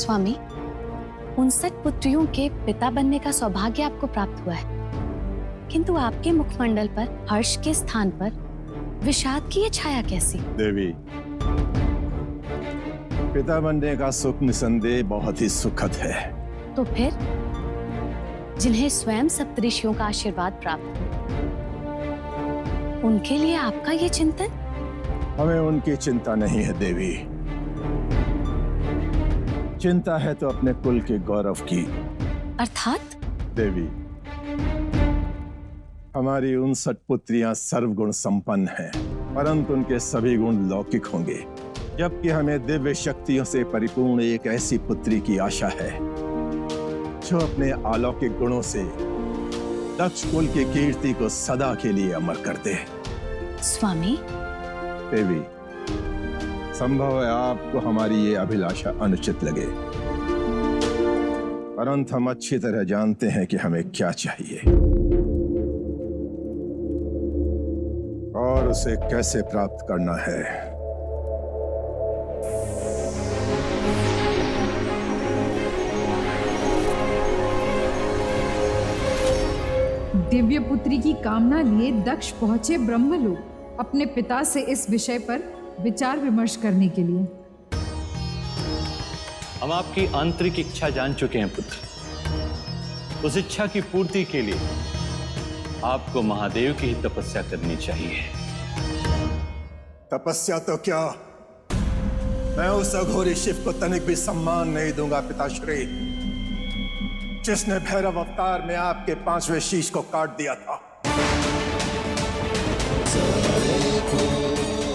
स्वामी, 59 पुत्रियों के पिता बनने का सौभाग्य आपको प्राप्त हुआ है, किंतु आपके मुखमंडल पर हर्ष के स्थान पर विषाद की ये छाया कैसी? देवी, पिता बनने का सुख निसंदेह बहुत ही सुखद है। तो फिर जिन्हें स्वयं सप्तऋषियों का आशीर्वाद प्राप्त हो, उनके लिए आपका ये चिंतन? हमें उनकी चिंता नहीं है देवी, चिंता है तो अपने कुल के गौरव की। अर्थात? देवी, हमारी 59 पुत्रियां सर्वगुण संपन्न हैं, परंतु उनके सभी गुण लौकिक होंगे, जबकि हमें दिव्य शक्तियों से परिपूर्ण एक ऐसी पुत्री की आशा है जो अपने अलौकिक गुणों से दक्ष कुल की कीर्ति को सदा के लिए अमर कर दे। स्वामी, देवी, संभव है आपको हमारी ये अभिलाषा अनुचित लगे, परंतु हम अच्छी तरह जानते हैं कि हमें क्या चाहिए और उसे कैसे प्राप्त करना है। दिव्य पुत्री की कामना लिए दक्ष पहुंचे ब्रह्मलोक अपने पिता से इस विषय पर विचार विमर्श करने के लिए। हम आपकी आंतरिक इच्छा जान चुके हैं पुत्र। उस इच्छा की पूर्ति के लिए आपको महादेव की ही तपस्या करनी चाहिए। तपस्या तो क्या, मैं उस अघोरी शिव को तनिक भी सम्मान नहीं दूंगा पिताश्री, जिसने भैरव अवतार में आपके 5वें शीश को काट दिया था।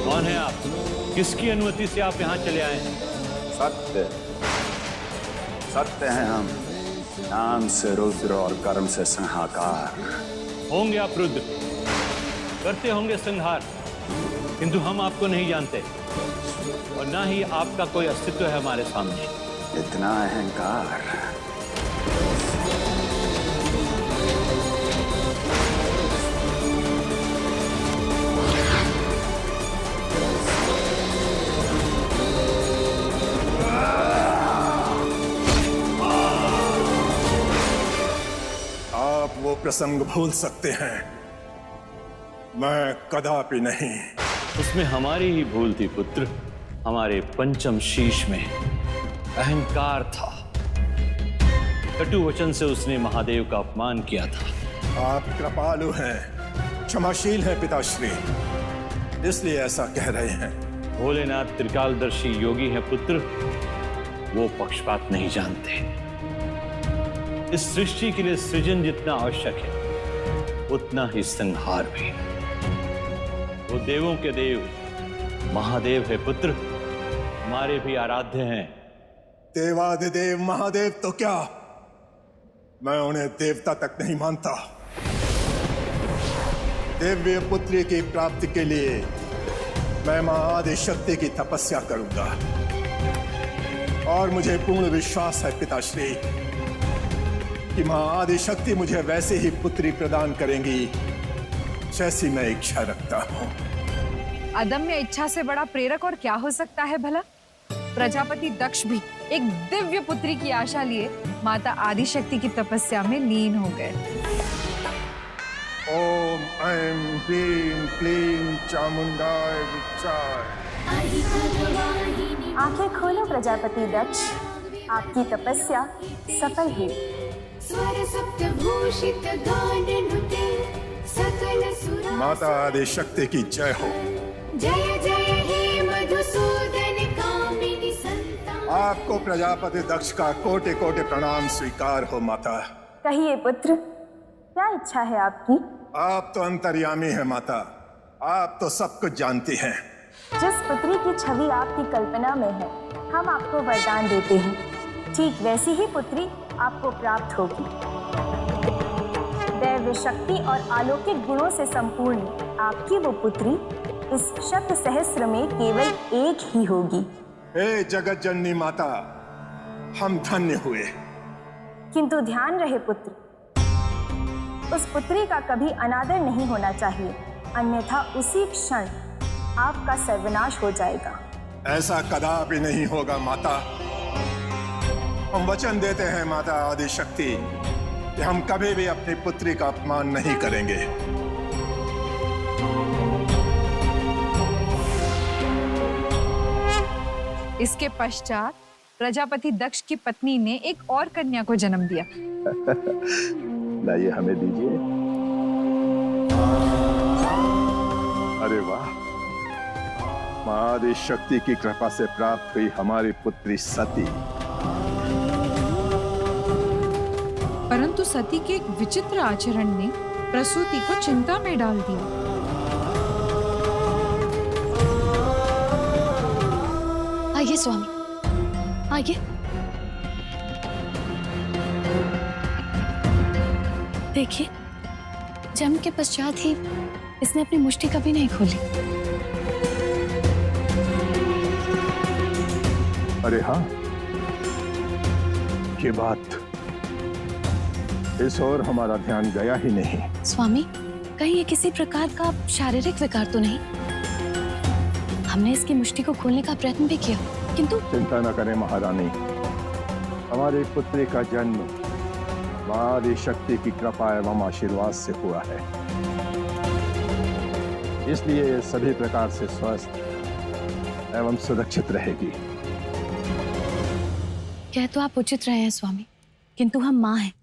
कौन है आप? किसकी अनुमति से आप यहाँ चले आए हैं? सत्य सत्य हैं हम, नाम से रुद्र और कर्म से संहाकार। होंगे आप रुद्र, करते होंगे संहार, किंतु हम आपको नहीं जानते और ना ही आपका कोई अस्तित्व है हमारे सामने। इतना अहंकार? आप वो प्रसंग भूल सकते हैं, मैं कदापि नहीं। उसमें हमारी ही भूल थी पुत्र। हमारे पंचम शीश में अहंकार था। कटु वचन से उसने महादेव का अपमान किया था। आप कृपालु हैं, क्षमाशील हैं पिताश्री, इसलिए ऐसा कह रहे हैं। भोलेनाथ त्रिकालदर्शी योगी है पुत्र, वो पक्षपात नहीं जानते। इस सृष्टि के लिए सृजन जितना आवश्यक है, उतना ही संहार भी। वो देवों के देव महादेव है पुत्र, हमारे भी आराध्य हैं। देवाधिदेव महादेव तो क्या, मैं उन्हें देवता तक नहीं मानता। दिव्य पुत्री की प्राप्ति के लिए मैं मां आदिशक्ति की तपस्या करूंगा और मुझे पूर्ण विश्वास है पिताश्री कि मां आदिशक्ति मुझे वैसे ही पुत्री प्रदान करेंगी जैसी मैं इच्छा रखता हूं। अदम्य इच्छा से बड़ा प्रेरक और क्या हो सकता है भला? प्रजापति दक्ष भी एक दिव्य पुत्री की आशा लिए माता आदिशक्ति की तपस्या में लीन हो गए। ओम ऐं ह्रीं क्लीं चामुंडाय विच्चाय। आंखें खोलो प्रजापति दक्ष, आपकी तपस्या सफल हुई। माता आदिशक्ति की जय हो। जय जय हे मधुसूदन कामिनी संतान। आपको प्रजापति दक्ष का कोटि कोटि प्रणाम स्वीकार हो माता। कहिए पुत्र, क्या इच्छा है आपकी? आप तो अंतर्यामी हैं माता, आप तो सब कुछ जानती हैं। जिस पुत्री की छवि आपकी कल्पना में है, हम आपको वरदान देते हैं, ठीक वैसी ही पुत्री आपको प्राप्त होगी। दैव शक्ति और अलौकिक गुणों से संपूर्ण आपकी वो पुत्री इस शत सहस्त्र में केवल एक ही होगी। हे जगत जननी माता, हम धन्य हुए। किंतु ध्यान रहे पुत्र, उस पुत्री का कभी अनादर नहीं होना चाहिए, अन्यथा उसी क्षण आपका सर्वनाश हो जाएगा। ऐसा कदापि नहीं होगा माता। हम वचन देते हैं माता आदिशक्ति कि हम कभी भी अपनी पुत्री का अपमान नहीं करेंगे। इसके पश्चात प्रजापति दक्ष की पत्नी ने एक और कन्या को जन्म दिया। लाइए हमें दीजिए। अरे वाह, मां आदिशक्ति की कृपा से प्राप्त हुई हमारी पुत्री सती। परंतु सती के एक विचित्र आचरण ने प्रसूति को चिंता में डाल दिया। आइए स्वामी, आइए। देखिए, जन्म के पश्चात ही इसने अपनी मुष्टि कभी नहीं खोली। अरे हाँ, ये बात इस ओर हमारा ध्यान गया ही नहीं। स्वामी, कहीं ये किसी प्रकार का शारीरिक विकार तो नहीं? हमने इसकी मुष्टि को खोलने का प्रयत्न भी किया, किंतु। चिंता न करें महारानी, हमारी पुत्री का जन्म मां आदिशक्ति की कृपा एवं आशीर्वाद से हुआ है, इसलिए ये सभी प्रकार से स्वस्थ एवं सुरक्षित रहेगी। कह तो आप उचित रहे हैं स्वामी, किंतु हम मां हैं,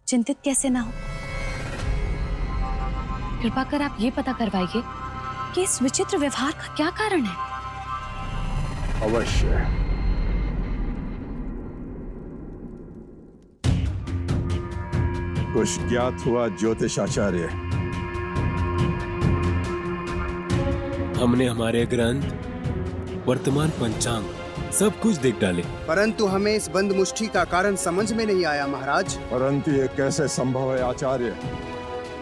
चिंतित कैसे ना हो। कृपा कर आप ये पता करवाइए कि इस विचित्र व्यवहार का क्या कारण है। अवश्य। कुछ ज्ञात हुआ ज्योतिषाचार्य? हमने हमारे ग्रंथ, वर्तमान पंचांग सब कुछ देख डाले, परंतु हमें इस बंद मुष्टि का कारण समझ में नहीं आया महाराज। परंतु ये कैसे संभव है आचार्य?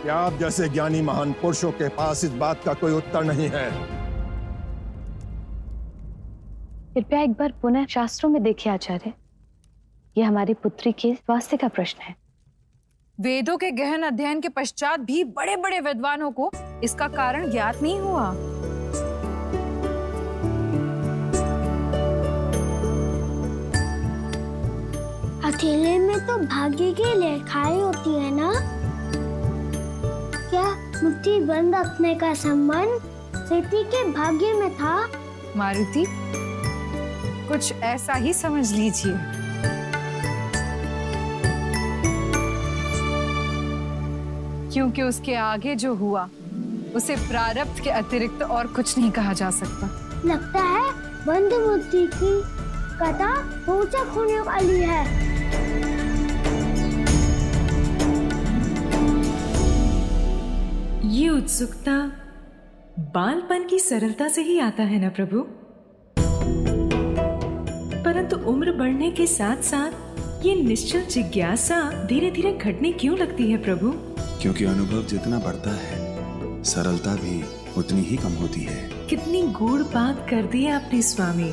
क्या आप जैसे ज्ञानी महान पुरुषों के पास इस बात का कोई उत्तर नहीं है? कृपया एक बार पुनः शास्त्रों में देखिए आचार्य, ये हमारी पुत्री के स्वास्थ्य का प्रश्न है। वेदों के गहन अध्ययन के पश्चात भी बड़े बड़े विद्वानों को इसका कारण ज्ञात नहीं हुआ। अकेले में तो भाग्य की लेखाएं होती है ना? क्या मुट्ठी बंद रखने का संबंध सती के भाग्य में था? मारुति, कुछ ऐसा ही समझ लीजिए। क्योंकि उसके आगे जो हुआ उसे प्रारब्ध के अतिरिक्त और कुछ नहीं कहा जा सकता। लगता है बंद मुट्ठी की कथा रोचक होने वाली है। ये उत्सुकता बालपन की सरलता से ही आता है ना प्रभु, परंतु उम्र बढ़ने के साथ साथ ये निश्चल जिज्ञासा धीरे धीरे घटने क्यों लगती है प्रभु? क्योंकि अनुभव जितना बढ़ता है, सरलता भी उतनी ही कम होती है। कितनी गूढ़ बात कर दी है आपने स्वामी।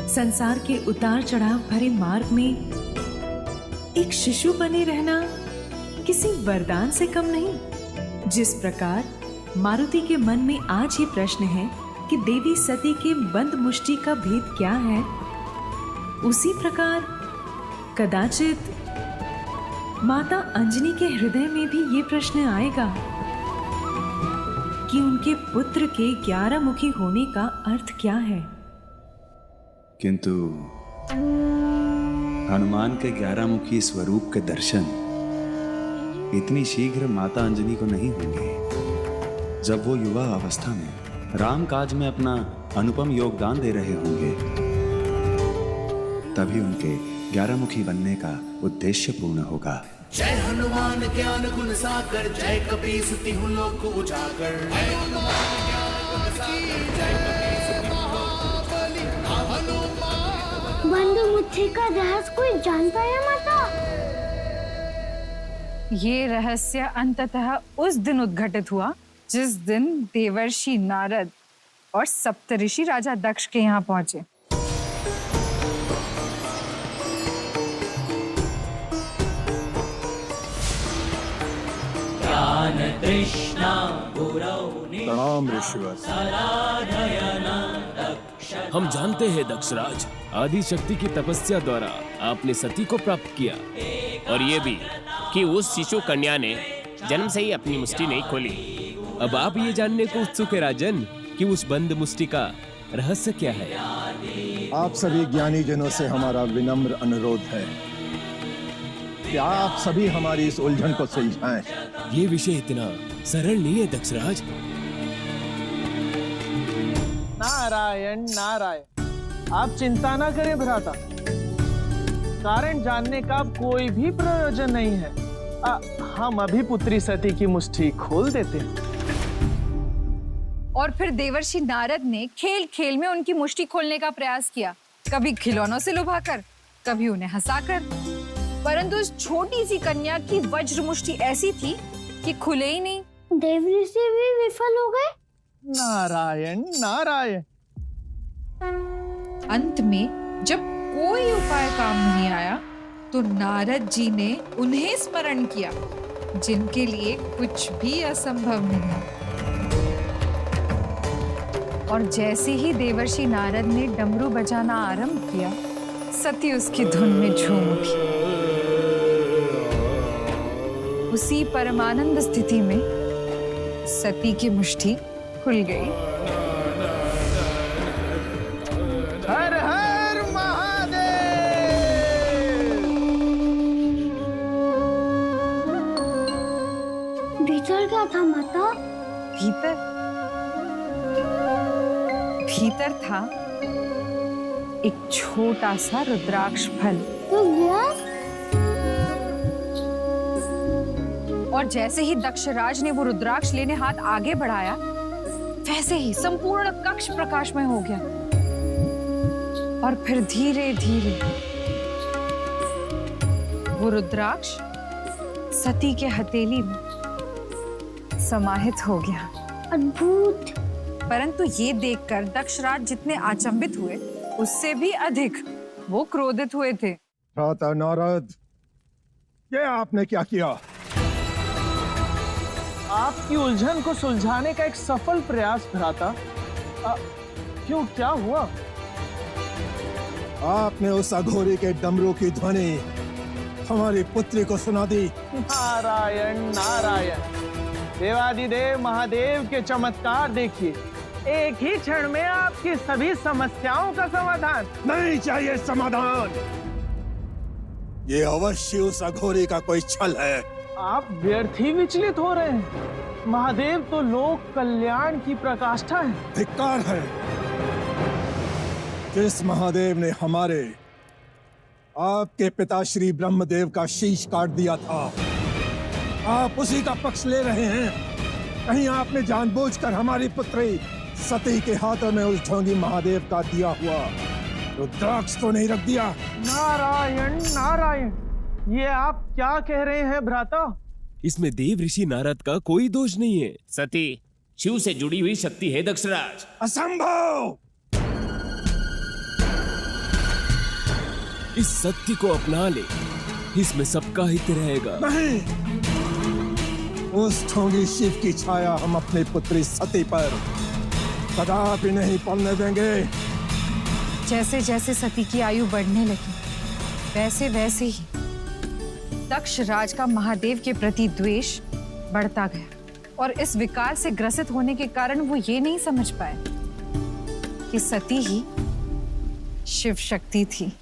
संसार के उतार चढ़ाव भरे मार्ग में एक शिशु बने रहना किसी वरदान से कम नहीं। जिस प्रकार मारुति के मन में आज ये प्रश्न है कि देवी सती के बंद मुष्टि का भेद क्या है, उसी प्रकार कदाचित माता अंजनी के हृदय में भी ये प्रश्न आएगा कि उनके पुत्र के 11 मुखी होने का अर्थ क्या है। किंतु हनुमान के 11 मुखी स्वरूप के दर्शन इतनी शीघ्र माता अंजनी को नहीं होंगे। जब वो युवा अवस्था में राम काज में अपना अनुपम योगदान दे रहे होंगे, तभी उनके 11 मुखी बनने का उद्देश्य पूर्ण होगा। जय हनुमान ज्ञान गुण सागर, जय कपीस तिहु लोक उजागर। बंद मुट्ठी का रहस्य कोई जानता है माता? ये रहस्य अंततः उस दिन उद्घटित हुआ जिस दिन देवर्षि नारद और सप्तऋषि राजा दक्ष के यहाँ पहुंचे। प्रणाम ऋषिवर। हम जानते हैं दक्षराज, आदि शक्ति की तपस्या द्वारा आपने सती को प्राप्त किया, और ये भी कि उस शिशु कन्या ने जन्म से ही अपनी मुष्टि नहीं खोली। अब आप ये जानने को उत्सुक है राजन कि उस बंद मुष्टि का रहस्य क्या है? आप सभी ज्ञानी जनों से हमारा विनम्र अनुरोध है कि आप सभी हमारी इस उलझन को सुलझाएं। ये विषय इतना सरल नहीं है दक्षराज। नारायण नारायण, आप चिंता ना करें भ्राता, कारण जानने का कोई भी प्रयोजन नहीं है। हम अभी पुत्री सती की मुष्टि खोल देते हैं। और फिर देवर्षि नारद ने खेल खेल में उनकी मुष्टि खोलने का प्रयास किया, कभी खिलौनों से लुभाकर, कभी उन्हें हंसाकर, परंतु उस छोटी सी कन्या की वज्र मुष्टि ऐसी थी कि खुले ही नहीं। देवऋषि भी विफल हो गए। नारायण नारायण। अंत में जब कोई उपाय काम नहीं आया तो नारद जी ने उन्हें स्मरण किया जिनके लिए कुछ भी असंभव नहीं। और जैसे ही देवर्षि नारद ने डमरू बजाना आरंभ किया, सती उसकी धुन में झूम उठी। उसी परमानंद स्थिति में सती की मुष्टि खुल गई। हर हर महादेव। भीतर क्या था माता? भीतर था एक छोटा सा रुद्राक्ष फल। तो गया? और जैसे ही दक्षराज ने वो रुद्राक्ष लेने हाथ आगे बढ़ाया, वैसे ही संपूर्ण कक्ष प्रकाशमय हो गया। और फिर धीरे धीरे वो रुद्राक्ष सती के हथेली में समाहित हो गया। अद्भुत। परंतु ये देखकर दक्षराज जितने अचंभित हुए, उससे भी अधिक वो क्रोधित हुए थे। भ्राता नारद, ये आपने क्या किया? आपकी उलझन को सुलझाने का एक सफल प्रयास भ्राता। क्यों, क्या हुआ? आपने उस अघोरी के डमरू की ध्वनि हमारी पुत्री को सुना दी। नारायण नारायण। देवादिदेव महादेव के चमत्कार देखिए, एक ही क्षण में आपकी सभी समस्याओं का समाधान। नहीं चाहिए समाधान, ये अवश्य उस अघोरी का कोई छल है। आप व्यर्थ ही विचलित हो रहे हैं। महादेव तो लोक कल्याण की प्रकाष्ठा है। धिक्कार है। जिस महादेव ने हमारे आपके पिता श्री ब्रह्मदेव का शीश काट दिया था, आप उसी का पक्ष ले रहे हैं। कहीं आपने जानबूझकर हमारी पुत्री सती के हाथों में उस ढोंगी महादेव का दिया हुआ रुद्राक्ष तो नहीं रख दिया? नारायण नारायण, ये आप क्या कह रहे हैं भ्राता? इसमें देव ऋषि नारद का कोई दोष नहीं है। सती शिव से जुड़ी हुई शक्ति है दक्षराज। असंभव। इस सत्य को अपना ले, इसमें सबका हित रहेगा। नहीं, उस ढोंगी शिव की छाया हम अपनी पुत्री सती पर कदापि नहीं पड़ने देंगे। जैसे जैसे सती की आयु बढ़ने लगी, वैसे वैसे ही दक्षराज का महादेव के प्रति द्वेष बढ़ता गया। और इस विकार से ग्रसित होने के कारण वो ये नहीं समझ पाए कि सती ही शिव शक्ति थी।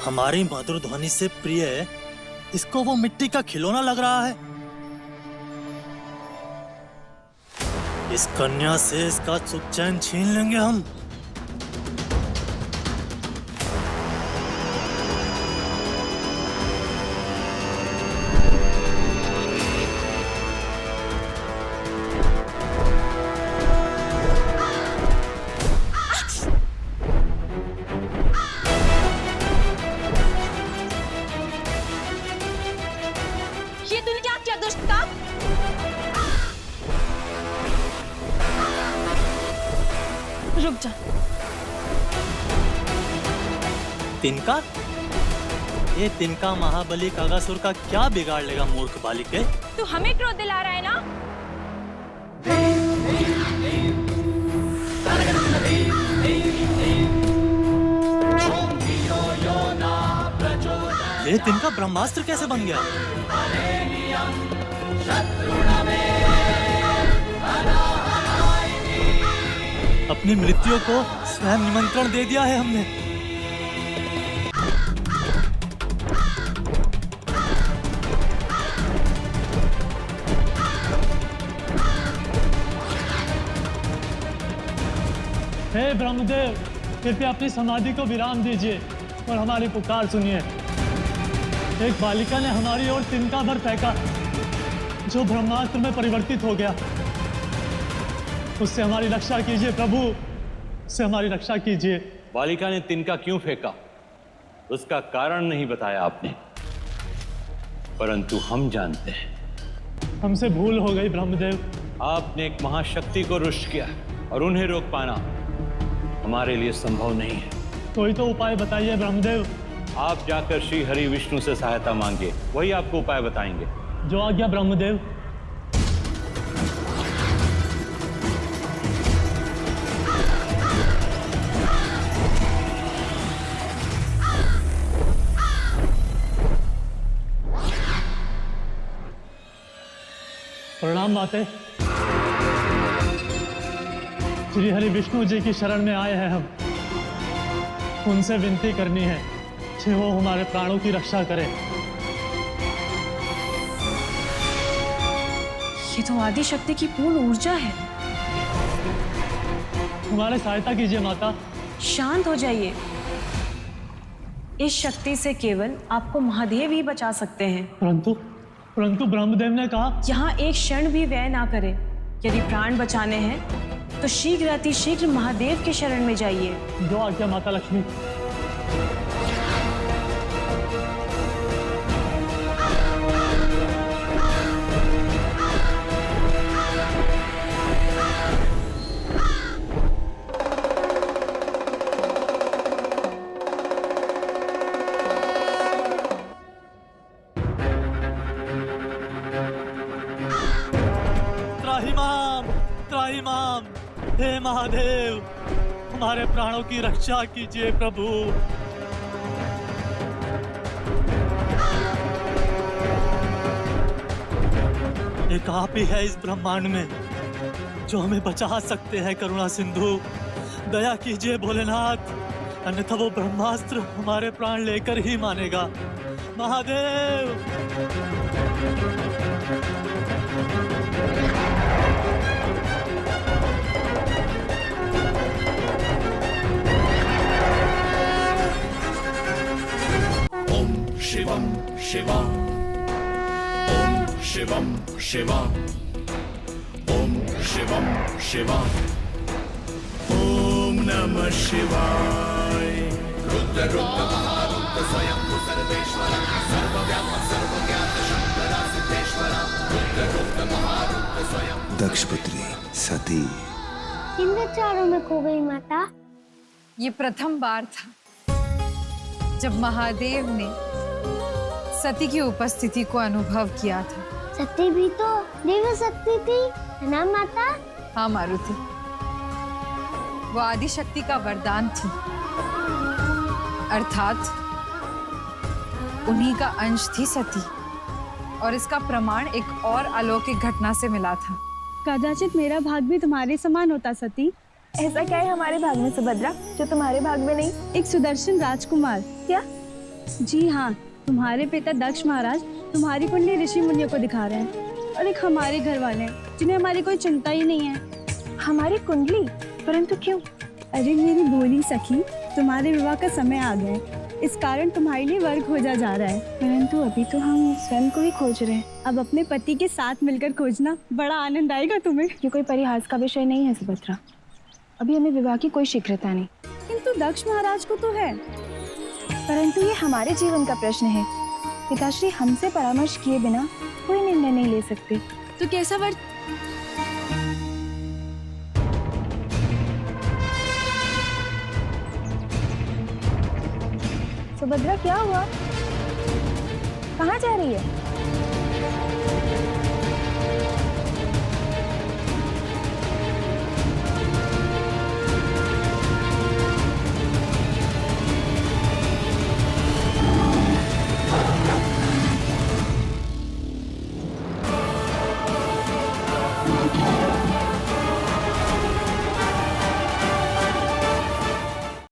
हमारी मधुर ध्वनि से प्रिय इसको वो मिट्टी का खिलौना लग रहा है। इस कन्या से इसका सुख चैन छीन लेंगे हम। रुक जा। तिनका? ये तिनका महाबली कागासुर का क्या बिगाड़ लेगा मूर्ख बालिके? तू हमें क्रोध दिला रहा है ना? ये तिनका ब्रह्मास्त्र कैसे बन गया? अपनी मृत्यु को स्वयं निमंत्रण दे दिया है हमने। हे ब्रह्मदेव, कृपया अपनी समाधि को विराम दीजिए और हमारी पुकार सुनिए। एक बालिका ने हमारी ओर तिनका भर फेंका जो ब्रह्मास्त्र में परिवर्तित हो गया। उससे हमारी रक्षा कीजिए प्रभु, उससे हमारी रक्षा कीजिए। बालिका ने तिनका क्यों फेंका उसका कारण नहीं बताया आपने, परंतु हम जानते हैं। हमसे भूल हो गई ब्रह्मदेव। आपने एक महाशक्ति को रुष्ट किया और उन्हें रोक पाना हमारे लिए संभव नहीं है। कोई तो उपाय बताइए ब्रह्मदेव। आप जाकर श्री हरि विष्णु से सहायता मांगिए, वही आपको उपाय बताएंगे। जो आज्ञा ब्रह्मदेव। प्रणाम माते। श्री हरि विष्णु जी की शरण में आए हैं हम। उनसे विनती करनी है कि वो हमारे प्राणों की रक्षा करें। ये तो आदि शक्ति की पूर्ण ऊर्जा है। हमारे सहायता कीजिए माता। शांत हो जाइए। इस शक्ति से केवल आपको महादेव ही बचा सकते हैं। परंतु ब्रह्मदेव ने कहा यहाँ एक क्षण भी व्यय ना करें। यदि प्राण बचाने हैं तो शीघ्र अतिशीघ्र महादेव के शरण में जाइए। जो आज्ञा माता लक्ष्मी। त्राहिमाम, हे महादेव, हमारे प्राणों की रक्षा कीजिए प्रभु। एक आप ही है इस ब्रह्मांड में जो हमें बचा सकते हैं। करुणा सिंधु, दया कीजिए भोलेनाथ, अन्यथा वो ब्रह्मास्त्र हमारे प्राण लेकर ही मानेगा। महादेव। शिवम शिवम ओम शिवम शिवम ओम शिवम शिवम ओम नमः शिवाय। रुद्र रुद्र महारुद्र स्वयं सर्वेश्वर सर्वव्यापक सर्वज्ञात शंकर सिद्धेश्वर रुद्र रुद्र महारुद्र स्वयं। दक्ष पुत्री सती किन चारों में खो गई माता? ये प्रथम बार था जब महादेव ने सती की उपस्थिति को अनुभव किया था। सती भी तो देव शक्ति थी, है ना माता? हाँ मारुति, वो आदि शक्ति का वरदान थी, अर्थात उन्हीं का अंश थी सती। और इसका प्रमाण एक और अलौकिक घटना से मिला था। कदाचित मेरा भाग भी तुम्हारे समान होता सती। ऐसा क्या है हमारे भाग में सुभद्रा जो तुम्हारे भाग में नहीं? एक सुदर्शन राजकुमार। क्या? जी हाँ, तुम्हारे पिता दक्ष महाराज तुम्हारी कुंडली ऋषि मुनियों को दिखा रहे हैं, और एक हमारे घर वाले हैं जिन्हें हमारी कोई चिंता ही नहीं है। हमारी कुंडली? परंतु क्यों? अरे मेरी बोली सखी, तुम्हारे विवाह का समय आ गया है, इस कारण तुम्हारे लिए वर खोजा जा रहा है। परंतु अभी तो हम स्वयं को ही खोज रहे हैं। अब अपने पति के साथ मिलकर खोजना, बड़ा आनंद आएगा तुम्हें। ये कोई परिहास का विषय नहीं है सुभद्रा, अभी हमें विवाह की कोई शीघ्रता नहीं। किंतु दक्ष महाराज को तो है। परंतु ये हमारे जीवन का प्रश्न है। पिताश्री हमसे परामर्श किए बिना कोई निर्णय नहीं ले सकते। तो कैसा वर? सुभद्रा क्या हुआ? कहाँ जा रही है?